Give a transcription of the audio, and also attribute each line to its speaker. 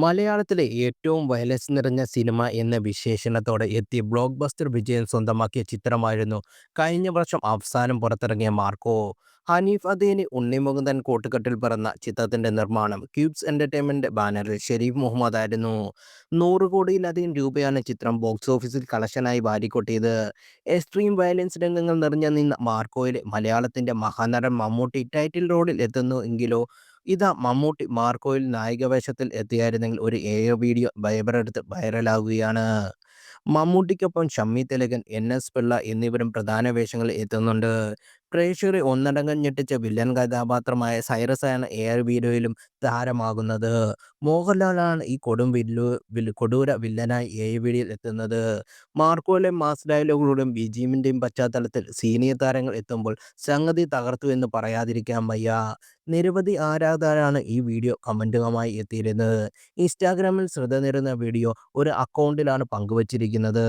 Speaker 1: മലയാളത്തിലെ ഏറ്റവും വയലൻസ് നിറഞ്ഞ സിനിമ എന്ന വിശേഷണത്തോടെ എത്തി ബ്ലോക്ക് ബസ്റ്റർ വിജയം സ്വന്തമാക്കിയ ചിത്രമായിരുന്നു കഴിഞ്ഞ വർഷം അവസാനം പുറത്തിറങ്ങിയ മാർക്കോ. ഹനീഫ് അദേനി, ഉണ്ണിമുകുന്ദൻ കൂട്ടുകെട്ടിൽ പിറന്ന ചിത്രത്തിന്റെ നിർമ്മാണം ക്യൂബ്സ് എന്റർടൈൻമെന്റ് ബാനറിൽ ഷെരീഫ് മുഹമ്മദ് ആയിരുന്നു. 100 കോടിയിലധികം രൂപയാണ് ചിത്രം ബോക്സ് ഓഫീസിൽ കളക്ഷനായി വാരിക്കൊട്ടിയത്. എക്സ്ട്രീം വയലൻസ് രംഗങ്ങൾ നിറഞ്ഞു നിന്ന മാർക്കോയിലെ മലയാളത്തിന്റെ മഹാനടൻ മമ്മൂട്ടി ടൈറ്റിൽ റോളിൽ എത്തുന്നു എങ്കിലോ ഇതാ മമ്മൂട്ടി മാർക്കോയിൽ നായികവേഷത്തിൽ എത്തിയായിരുന്നെങ്കിൽ ഒരു വീഡിയോ ബൈബറെടുത്ത് വൈറലാകുകയാണ്. മമ്മൂട്ടിക്കൊപ്പം ഷമ്മി തിലകൻ, എൻ.എസ്. പിള്ള എന്നിവരും പ്രധാന വേഷങ്ങളിൽ എത്തുന്നുണ്ട്. പ്രേക്ഷകരെ ഒന്നടങ്കം ഞെട്ടിച്ച വില്ലൻ കഥാപാത്രമായ സൈറസാണ് വീഡിയോയിലും താരമാകുന്നത്. മോഹൻലാലാണ് ഈ കൊടൂര വില്ലനായി വീഡിയോയിൽ എത്തുന്നത്. മാർക്കോയിലെ മാസ് ഡയലോഗുകളുടെയും ബിജിഎമ്മിന്റെയും പശ്ചാത്തലത്തിൽ സീനിയർ താരങ്ങൾ എത്തുമ്പോൾ സംഗതി തകർത്തു എന്ന് പറയാതിരിക്കാൻ വയ്യ. നിരവധി ആരാധകരാണ് ഈ വീഡിയോ കമന്റുമായി എത്തിയിരുന്നത്. ഇൻസ്റ്റാഗ്രാമിൽ ശ്രദ്ധ നേടുന്ന വീഡിയോ ഒരു അക്കൗണ്ടിലാണ് പങ്കുവച്ചിരിക്കുന്നത്.